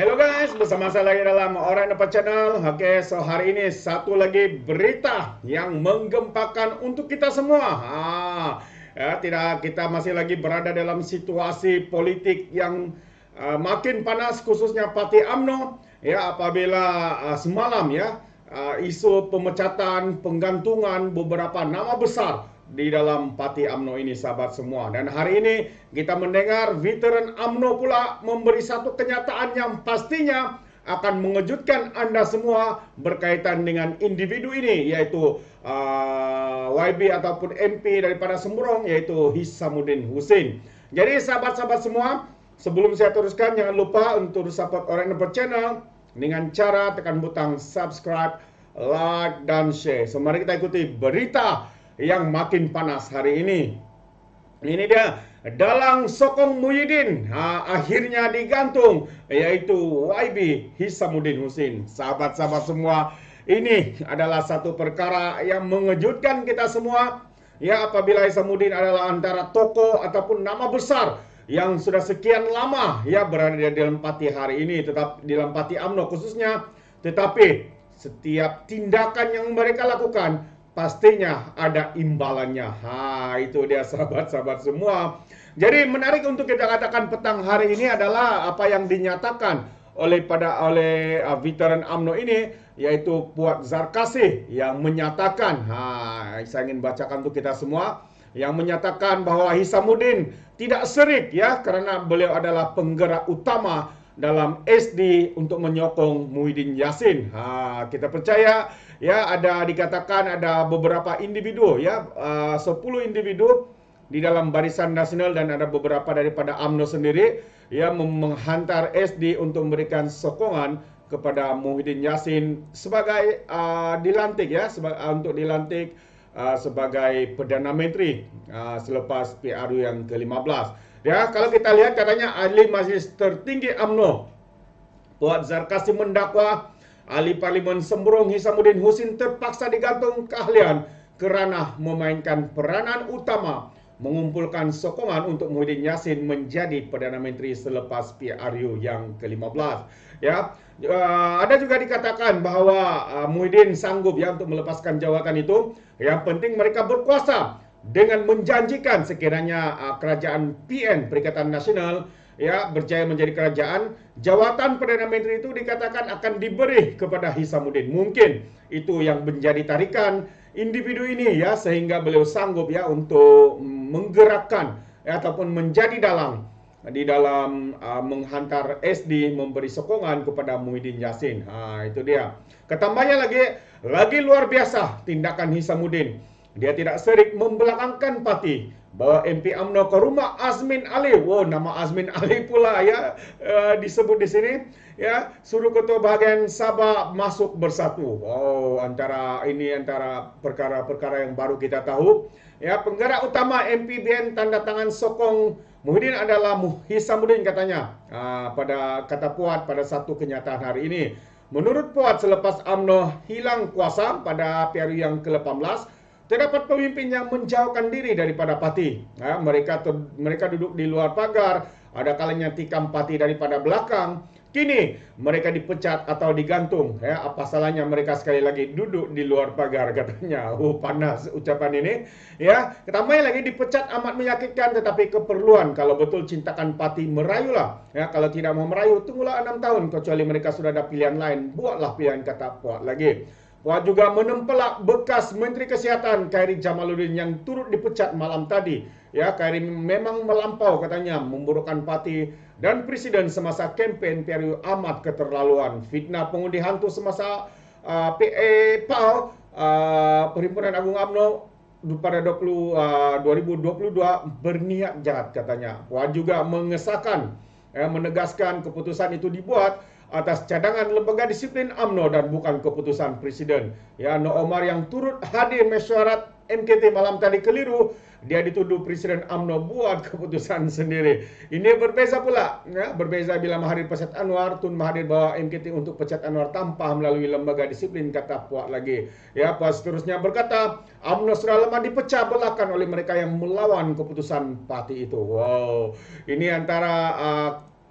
Hello guys, bersama saya lagi dalam Orang Dapat Channel. Oke, so hari ini satu lagi berita yang menggempakan untuk kita semua. Tidak, kita masih lagi berada dalam situasi politik yang makin panas, khususnya Parti UMNO. Ya, apabila semalam isu pemecatan, penggantungan beberapa nama besar di dalam Parti UMNO ini, sahabat semua. Dan hari ini kita mendengar veteran UMNO pula memberi satu kenyataan yang pastinya akan mengejutkan Anda semua berkaitan dengan individu ini, yaitu YB ataupun MP daripada Sembrong, yaitu Hissamuddin Hussein. Jadi sahabat-sahabat semua, sebelum saya teruskan, jangan lupa untuk support Orang Dapat Channel dengan cara tekan butang subscribe, like, dan share. So mari kita ikuti berita yang makin panas hari ini. Ini dia, Dalang Sokong Muhyiddin akhirnya digantung, yaitu YB Hissamuddin Hussein. Sahabat-sahabat semua, ini adalah satu perkara yang mengejutkan kita semua. Ya, apabila Hissamuddin adalah antara tokoh ataupun nama besar yang sudah sekian lama berada di dalam parti hari ini, tetap di dalam Parti UMNO khususnya, tetapi setiap tindakan yang mereka lakukan pastinya ada imbalannya. Itu dia sahabat-sahabat semua. Jadi menarik untuk kita katakan petang hari ini adalah apa yang dinyatakan oleh veteran UMNO ini, yaitu Puat Zarkasih, yang menyatakan, saya ingin bacakan untuk kita semua, yang menyatakan bahwa Hissamuddin tidak serik karena beliau adalah penggerak utama dalam SD untuk menyokong Muhyiddin Yassin. Kita percaya dikatakan ada beberapa individu 10 individu di dalam Barisan Nasional dan ada beberapa daripada UMNO sendiri yang menghantar SD untuk memberikan sokongan kepada Muhyiddin Yassin sebagai untuk dilantik sebagai Perdana Menteri selepas PRU yang ke-15. Kalau kita lihat, katanya ahli Majelis Tertinggi UMNO Puat Zarkasih mendakwa ahli Parlimen Sembrong Hissamuddin Hussein terpaksa digantung keahlian kerana memainkan peranan utama mengumpulkan sokongan untuk Muhyiddin Yassin menjadi Perdana Menteri selepas PRU yang ke-15. Ada juga dikatakan bahwa Muhyiddin sanggup untuk melepaskan jawatan itu. Yang penting mereka berkuasa dengan menjanjikan sekiranya kerajaan PN, Perikatan Nasional, berjaya menjadi kerajaan, jawatan Perdana Menteri itu dikatakan akan diberi kepada Hissamuddin. Mungkin itu yang menjadi tarikan individu ini sehingga beliau sanggup untuk menggerakkan ataupun menjadi dalang di dalam menghantar SD memberi sokongan kepada Muhyiddin Yassin. Itu dia. Ketambahnya lagi luar biasa tindakan Hissamuddin. Dia tidak serik membelakangkan parti, bawa MP UMNO ke rumah Azmin Ali. Nama Azmin Ali pula disebut di sini. Suruh Ketua Bahagian Sabah masuk bersatu. Antara perkara-perkara yang baru kita tahu. Penggerak utama MP BN tanda tangan sokong Muhyiddin adalah Hissamuddin, katanya. Pada kata Puat pada satu kenyataan hari ini. Menurut Puat, selepas UMNO hilang kuasa pada PRU yang ke-18, terdapat pemimpin yang menjauhkan diri daripada parti. Mereka duduk di luar pagar, ada kalanya tikam parti daripada belakang. Kini mereka dipecat atau digantung. Apa salahnya mereka sekali lagi duduk di luar pagar, katanya. Panas ucapan ini. Ketambahnya lagi, dipecat amat menyakitkan, tetapi keperluan. Kalau betul cintakan parti, merayulah. Kalau tidak mau merayu, tunggulah 6 tahun. Kecuali mereka sudah ada pilihan lain, buatlah pilihan, kata Puat lagi. Puat juga menempelak bekas Menteri Kesihatan Khairy Jamaluddin yang turut dipecat malam tadi. Khairy memang melampau, katanya, memburukkan parti dan presiden semasa kempen PRU amat keterlaluan. Fitnah pengundi hantu semasa PAU, Perhimpunan Agung UMNO, pada 2022 berniat jahat, katanya. Puat juga menegaskan keputusan itu dibuat atas cadangan lembaga disiplin UMNO dan bukan keputusan presiden. Noh Omar yang turut hadir mesyuarat MKT malam tadi keliru. Dia dituduh presiden UMNO buat keputusan sendiri. Ini berbeza pula. Berbeza bila Mahathir pecat Anwar, Tun Mahathir bawa MKT untuk pecat Anwar tanpa melalui lembaga disiplin, kata Puat lagi. Puat seterusnya berkata, UMNO sudah lama dipecah belahkan oleh mereka yang melawan keputusan parti itu. Ini antara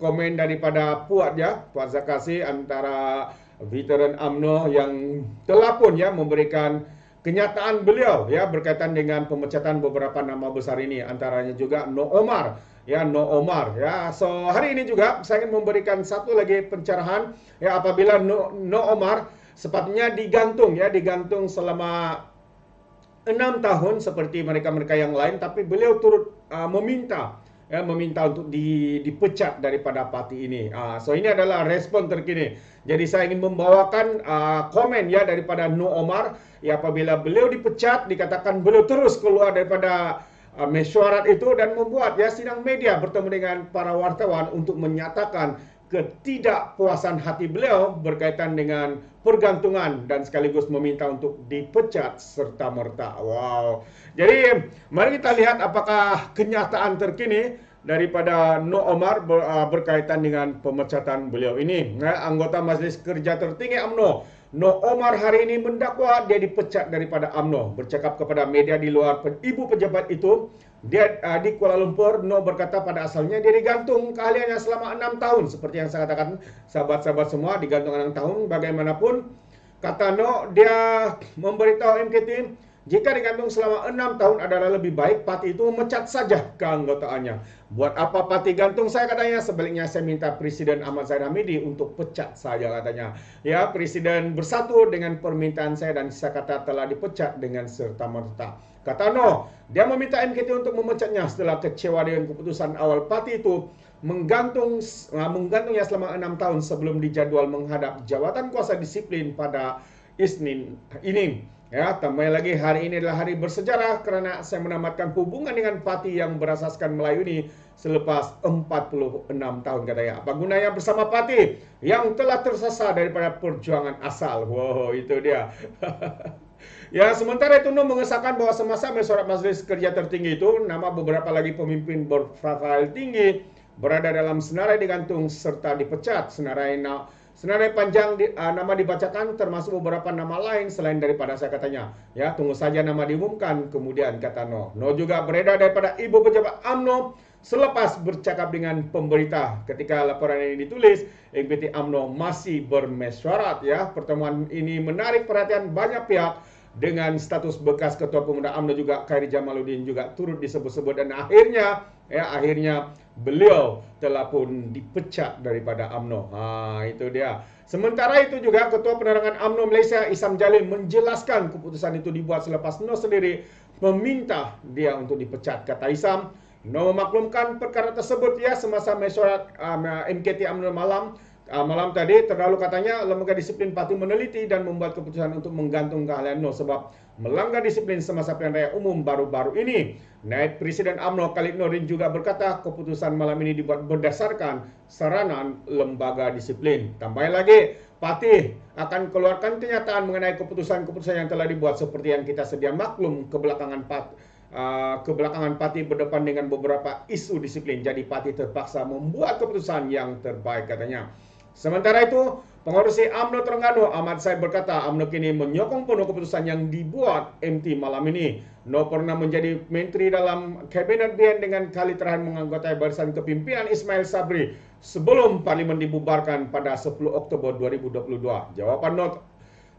komen daripada Puat ya, Puat Zakasi, antara veteran UMNO yang telah pun ya memberikan kenyataan beliau ya berkaitan dengan pemecatan beberapa nama besar ini, antaranya juga No Omar ya, No Omar ya. So hari ini juga saya ingin memberikan satu lagi pencerahan ya, apabila No Omar sepatutnya digantung ya, digantung selama 6 tahun seperti mereka-mereka yang lain, tapi beliau turut meminta untuk dipecat daripada parti ini. So ini adalah respon terkini. Jadi saya ingin membawakan komen ya daripada No Omar ya, apabila beliau dipecat, dikatakan beliau terus keluar daripada mesyuarat itu dan membuat ya sidang media bertemu dengan para wartawan untuk menyatakan ketidakpuasan hati beliau berkaitan dengan pergantungan dan sekaligus meminta untuk dipecat serta-merta. Wow. Jadi mari kita lihat apakah kenyataan terkini daripada No Omar berkaitan dengan pemecatan beliau ini. Anggota Majlis Kerja Tertinggi UMNO No Omar hari ini mendakwa dia dipecat daripada UMNO. Bercakap kepada media di luar ibu pejabat itu, dia di Kuala Lumpur, No berkata pada asalnya dia digantung keahliannya selama 6 tahun. Seperti yang saya katakan, sahabat-sahabat semua, digantung 6 tahun. Bagaimanapun, kata No, dia memberitahu MKT, jika digantung selama 6 tahun adalah lebih baik parti itu memecat saja keanggotaannya. Buat apa parti gantung, saya katanya. Sebaliknya saya minta Presiden Ahmad Zahid Hamidi untuk pecat saja katanya. Ya, Presiden bersatu dengan permintaan saya dan saya kata telah dipecat dengan serta-merta. Kata No, dia meminta MKT untuk memecatnya setelah kecewa dengan keputusan awal parti itu menggantungnya selama 6 tahun sebelum dijadwal menghadap jawatan kuasa disiplin pada Isnin ini. Ya, tambah lagi hari ini adalah hari bersejarah kerana saya menamatkan hubungan dengan parti yang berasaskan Melayu ini selepas 46 tahun katanya. Apa gunanya bersama parti yang telah tersasar daripada perjuangan asal. Wow, itu dia. Ya, sementara itu No mengesahkan bahawa semasa mesyuarat Majlis Kerja Tertinggi itu, nama beberapa lagi pemimpin berprofil tinggi berada dalam senarai digantung serta dipecat. Senarai panjang nama dibacakan termasuk beberapa nama lain selain daripada saya katanya. Ya, tunggu saja nama diumumkan kemudian, kata No. No juga beredar daripada ibu pejabat UMNO selepas bercakap dengan pemberita. Ketika laporan ini ditulis, MKT UMNO masih bermesyuarat ya. Pertemuan ini menarik perhatian banyak pihak dengan status bekas Ketua Pemuda UMNO juga Khairi Jamaluddin juga turut disebut-sebut, dan akhirnya beliau telah pun dipecat daripada UMNO. Itu dia. Sementara itu juga Ketua Penerangan UMNO Malaysia Isam Jalil menjelaskan keputusan itu dibuat selepas No sendiri meminta dia untuk dipecat. Kata Isam, No memaklumkan perkara tersebut ya semasa mesyuarat MKT UMNO malam tadi. Terlalu katanya lembaga disiplin parti meneliti dan membuat keputusan untuk menggantung keahlian No sebab melanggar disiplin semasa pilihan raya umum baru-baru ini. Naib Presiden UMNO Khalid Nordin juga berkata keputusan malam ini dibuat berdasarkan saranan lembaga disiplin. Tambah lagi, parti akan keluarkan kenyataan mengenai keputusan-keputusan yang telah dibuat seperti yang kita sedia maklum kebelakangan parti berdepan dengan beberapa isu disiplin. Jadi parti terpaksa membuat keputusan yang terbaik katanya. Sementara itu, pengurusi UMNO Terengganu Ahmad Said berkata UMNO kini menyokong penuh keputusan yang dibuat MT malam ini. No pernah menjadi menteri dalam kabinet BN dengan kali terakhir menganggotai barisan kepimpinan Ismail Sabri sebelum parlimen dibubarkan pada 10 Oktober 2022.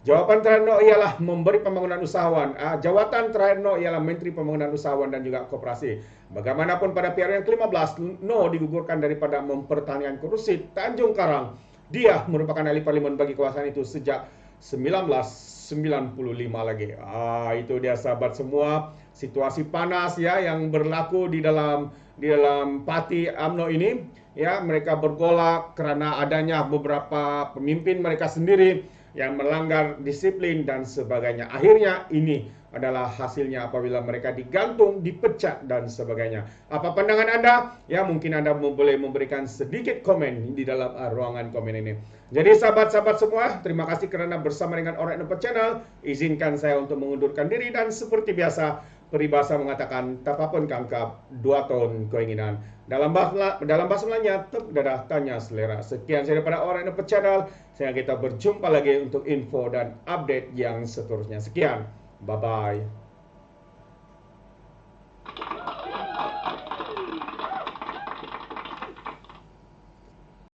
Jawapan terakhir No ialah memberi pembangunan usahawan. Jawatan terakhir No ialah Menteri Pembangunan Usahawan dan juga Koperasi. Bagaimanapun pada PRN ke-15, No digugurkan daripada mempertahankan kursi Tanjung Karang. Dia merupakan ahli parlimen bagi kawasan itu sejak 1995 lagi. Itu dia sahabat semua, situasi panas ya yang berlaku di dalam parti UMNO ini. Ya, mereka bergolak kerana adanya beberapa pemimpin mereka sendiri yang melanggar disiplin dan sebagainya. Akhirnya ini adalah hasilnya apabila mereka digantung, dipecat dan sebagainya. Apa pandangan Anda? Ya, mungkin Anda boleh memberikan sedikit komen di dalam ruangan komen ini. Jadi sahabat-sahabat semua, terima kasih kerana bersama dengan Orang Indo Channel. Izinkan saya untuk mengundurkan diri dan seperti biasa peribahasa mengatakan tapapun kangkap 2 tahun keinginan. Dalam bahasa Melayunya, tep dadah tanya selera. Sekian saya daripada Orang Indo Channel. Saya kita berjumpa lagi untuk info dan update yang seterusnya. Sekian. Bye-bye.